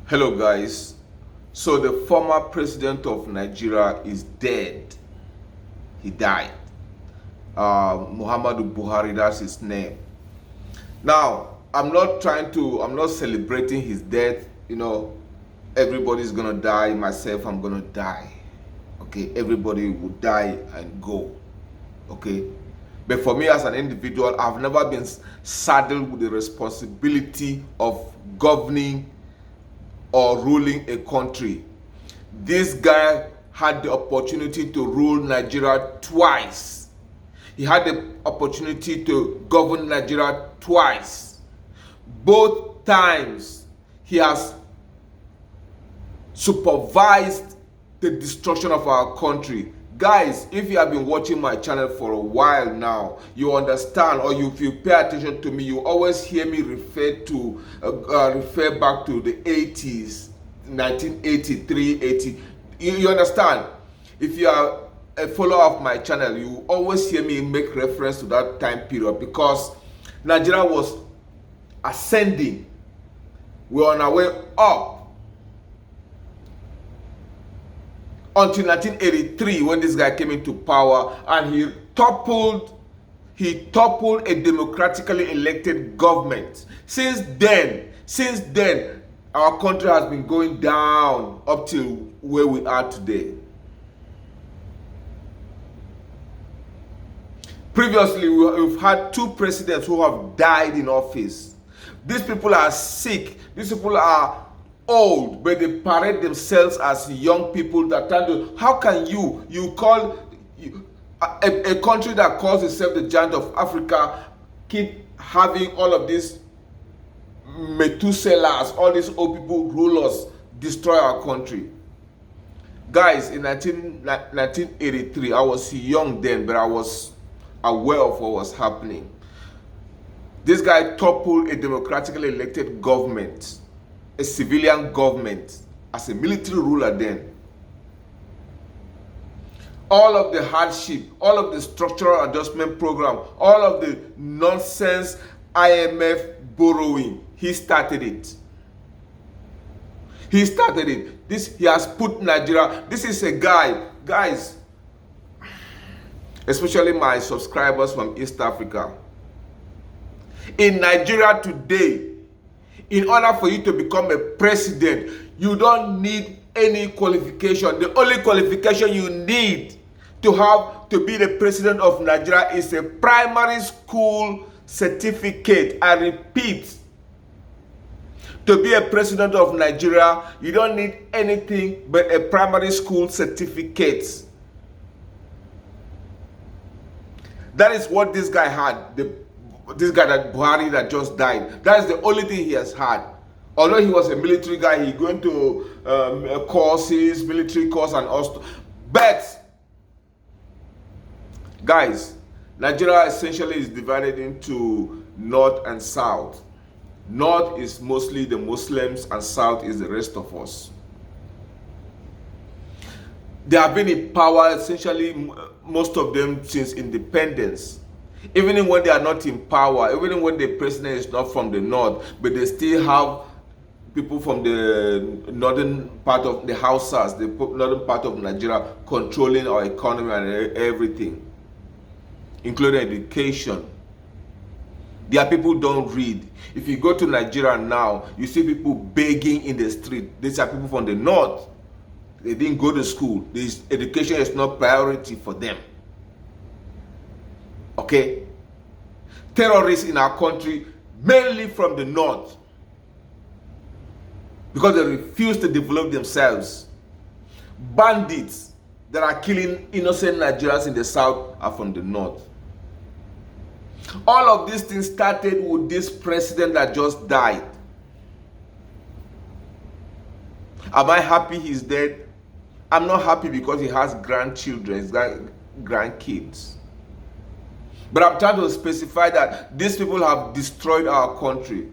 Hello guys. So the former president of Nigeria is dead. He died. Muhammadu Buhari, that's his name. Now, I'm not celebrating his death. Everybody's gonna die. Myself, I'm gonna die. Okay, everybody will die and go. Okay, but for me as an individual, I've never been saddled with the responsibility of governing or ruling a country. This guy had the opportunity to rule Nigeria twice. He had the opportunity to govern Nigeria twice. Both times he has supervised the destruction of our country. Guys, if you have been watching my channel for a while now, you understand, or if you pay attention to me, you always hear me refer back to the 80s, 1983, 80. You understand? If you are a follower of my channel, you always hear me make reference to that time period because Nigeria was ascending. We were on our way up. Until 1983, when this guy came into power and he toppled a democratically elected government. Since then, our country has been going down up till where we are today. Previously, we've had two presidents who have died in office. These people are sick. These people are old, but they parade themselves as young people that try to. How can you call a country that calls itself the giant of Africa keep having all of these Methuselahs, all these old people rule us, destroy our country? Guys, in 1983, I was young then, but I was aware of what was happening. This guy toppled a democratically elected government, a civilian government, as a military ruler then. All of the hardship, all of the structural adjustment program, all of the nonsense IMF borrowing, he started it. He started it. He has put Nigeria. This is a guy, guys, especially my subscribers from East Africa. In Nigeria today, in order for you to become a president, you don't need any qualification. The only qualification you need to be the president of Nigeria is a primary school certificate. I repeat, to be a president of Nigeria, you don't need anything but a primary school certificate. That is what this guy had. This guy, that Buhari, that just died, that is the only thing he has had. Although he was a military guy, he went to courses, military course and all. But guys, Nigeria essentially is divided into north and south. North is mostly the Muslims and south is the rest of us. They have been in power, essentially most of them, since independence. Even when they are not in power, even when the president is not from the north, but they still have people from the northern part of the Hausas, the northern part of Nigeria, controlling our economy and everything, including education. Their people don't read. If you go to Nigeria now, you see people begging in the street. These are people from the north. They didn't go to school. Education is not priority for them. Okay? Terrorists in our country, mainly from the north, because they refuse to develop themselves. Bandits that are killing innocent Nigerians in the south are from the north. All of these things started with this president that just died. Am I happy he's dead? I'm not happy because he has grandchildren, he's got grandkids. But I'm trying to specify that these people have destroyed our country.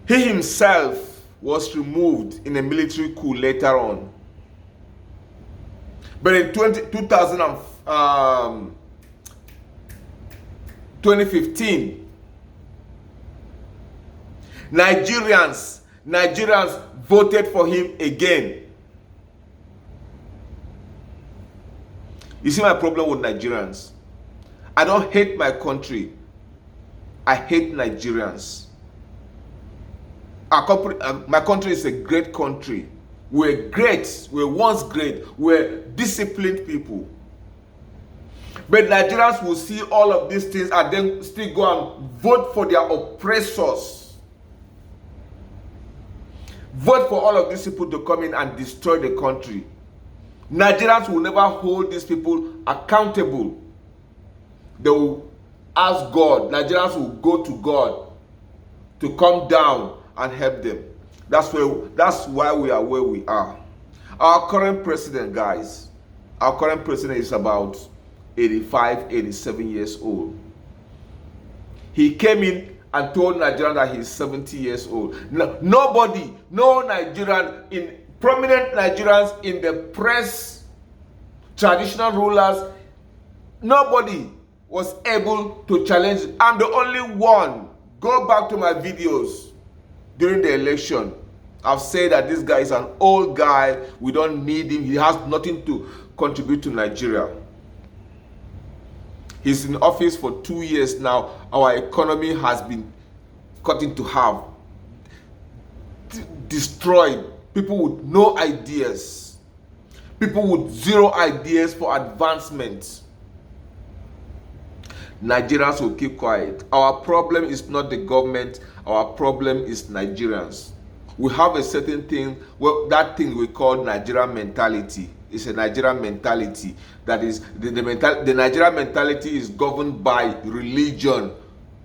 He himself was removed in a military coup later on. But in 2015, Nigerians Nigerians voted for him again. You see my problem with Nigerians? I don't hate my country. I hate Nigerians. My country is a great country. We're great. We're once great. We're disciplined people. But Nigerians will see all of these things and then still go and vote for their oppressors. Vote for all of these people to come in and destroy the country. Nigerians will never hold these people accountable. They will ask God. Nigerians will go to God to come down and help them. That's why we are where we are. Our current president, guys, is about 85, 87 years old. He came in and told Nigerians that he's 70 years old. No Nigerian, prominent Nigerians in the press, traditional rulers, nobody was able to challenge. I'm the only one. Go back to my videos during the election. I've said that this guy is an old guy. We don't need him. He has nothing to contribute to Nigeria. He's in office for 2 years now. Our economy has been cut into half, destroyed. People with no ideas. People with zero ideas for advancement. Nigerians will keep quiet. Our problem is not the government. Our problem is Nigerians. We have a certain thing, well, that thing we call Nigerian mentality. It's a Nigerian mentality. That is, the Nigerian mentality is governed by religion,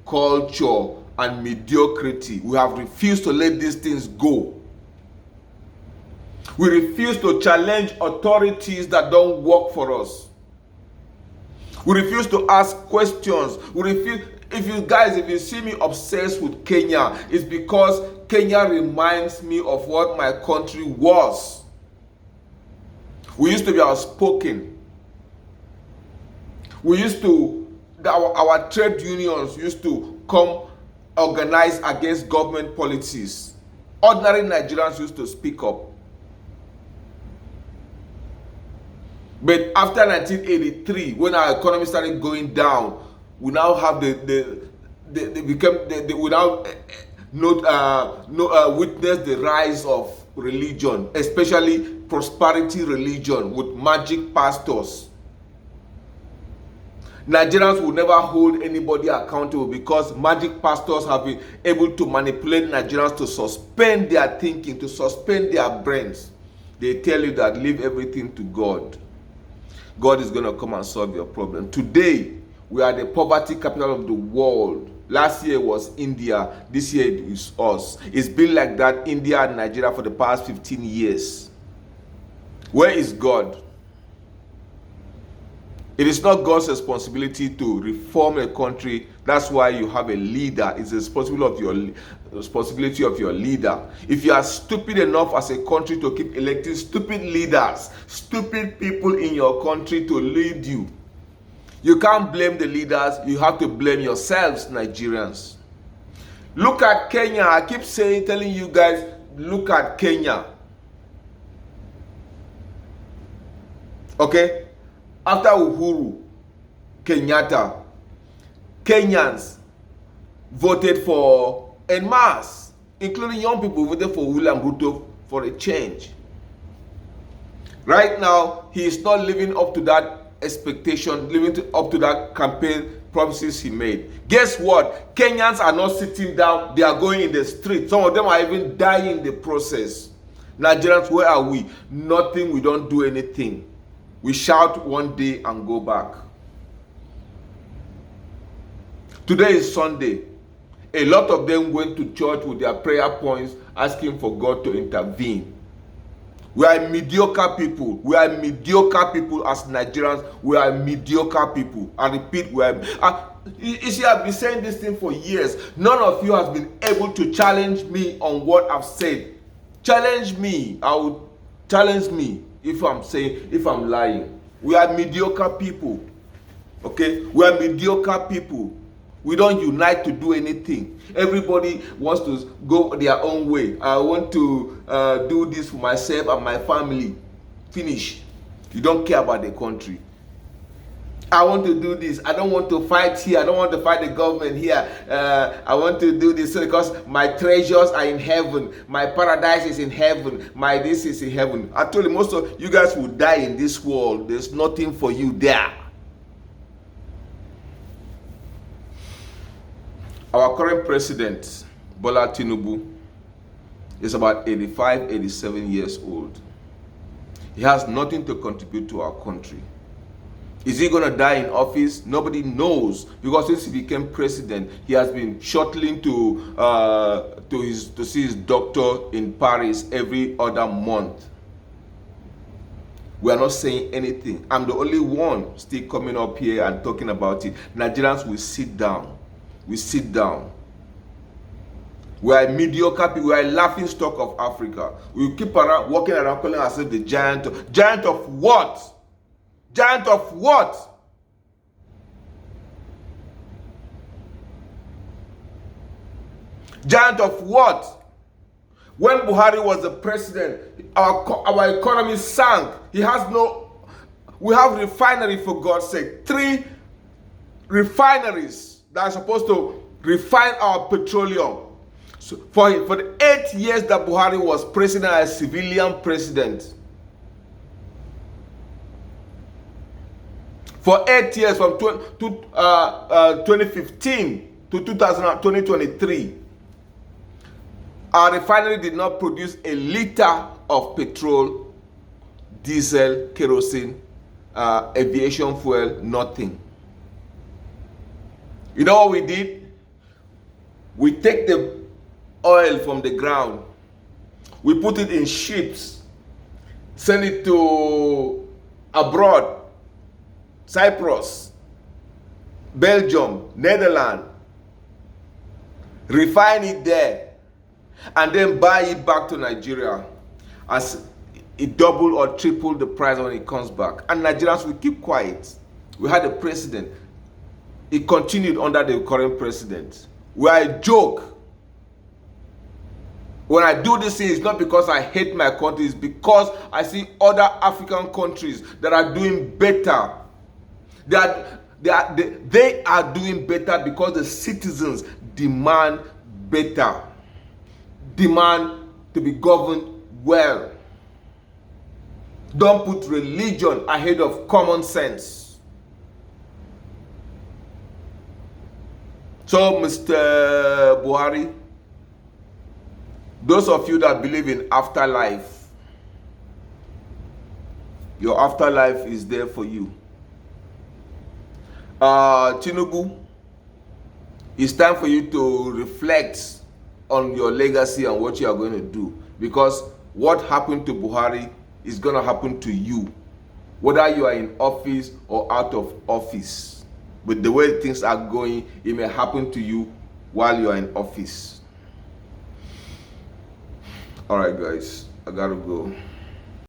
culture, and mediocrity. We have refused to let these things go. We refuse to challenge authorities that don't work for us. We refuse to ask questions. We refuse. If you see me obsessed with Kenya, it's because Kenya reminds me of what my country was. We used to be outspoken. We used to, our trade unions used to come organize against government policies. Ordinary Nigerians used to speak up. But after 1983, when our economy started going down, we now have witness the rise of religion, especially prosperity religion with magic pastors. Nigerians will never hold anybody accountable because magic pastors have been able to manipulate Nigerians to suspend their thinking, to suspend their brains. They tell you that leave everything to God. God is going to come and solve your problem. Today, we are the poverty capital of the world. Last year was India. This year it is us. It's been like that, India and Nigeria, for the past 15 years. Where is God? It is not God's responsibility to reform a country. That's why you have a leader. It's the responsibility of your leader. If you are stupid enough as a country to keep electing stupid leaders, stupid people in your country to lead you, you can't blame the leaders. You have to blame yourselves, Nigerians. Look at Kenya. I keep telling you guys, look at Kenya. Okay? After Uhuru Kenyatta, Kenyans voted for en masse, including young people voted for William Ruto for a change. Right now, he is not living up to that expectation, up to that campaign promises he made. Guess what? Kenyans are not sitting down, they are going in the street. Some of them are even dying in the process. Nigerians, where are we? Nothing, we don't do anything. We shout one day and go back. Today is Sunday. A lot of them went to church with their prayer points asking for God to intervene. We are mediocre people. We are mediocre people as Nigerians. We are mediocre people. I repeat, we are. You see, I've been saying this thing for years. None of you has been able to challenge me on what I've said. Challenge me. I will challenge me if I'm lying. We are mediocre people. Okay? We are mediocre people. We don't unite to do anything. Everybody wants to go their own way. I want to do this for myself and my family. Finish. You don't care about the country. I want to do this. I don't want to fight here. I don't want to fight the government here. I want to do this because my treasures are in heaven. My paradise is in heaven. My this is in heaven. I told you, most of you guys will die in this world. There's nothing for you there. Our current president, Bola Tinubu, is about 85, 87 years old. He has nothing to contribute to our country. Is he going to die in office? Nobody knows, because since he became president, he has been shuttling to see his doctor in Paris every other month. We are not saying anything. I'm the only one still coming up here and talking about it. Nigerians will sit down. We sit down. We are mediocre people. We are a laughing stock of Africa. We keep around walking around calling ourselves the giant. Giant of what? Giant of what? Giant of what? When Buhari was the president, our economy sank. We have refinery, for God's sake. 3 refineries that are supposed to refine our petroleum. So for the 8 years that Buhari was president as civilian president, for 8 years, from 2015 to 2023, our refinery did not produce a liter of petrol, diesel, kerosene, aviation fuel, nothing. You know what we did? We take the oil from the ground, we put it in ships, send it to abroad, Cyprus, Belgium, Netherlands, refine it there, and then buy it back to Nigeria as it double or triple the price when it comes back. And Nigerians will keep quiet. We had a president. It continued under the current president. We are a joke. When I do this thing, it's not because I hate my country, it's because I see other African countries that are doing better. They are doing better because the citizens demand better. Demand to be governed well. Don't put religion ahead of common sense. So, Mr. Buhari, those of you that believe in afterlife, your afterlife is there for you. Tinubu, it's time for you to reflect on your legacy and what you are going to do, because what happened to Buhari is going to happen to you, whether you are in office or out of office. With the way things are going, it may happen to you while you are in office. All right, guys, I gotta go.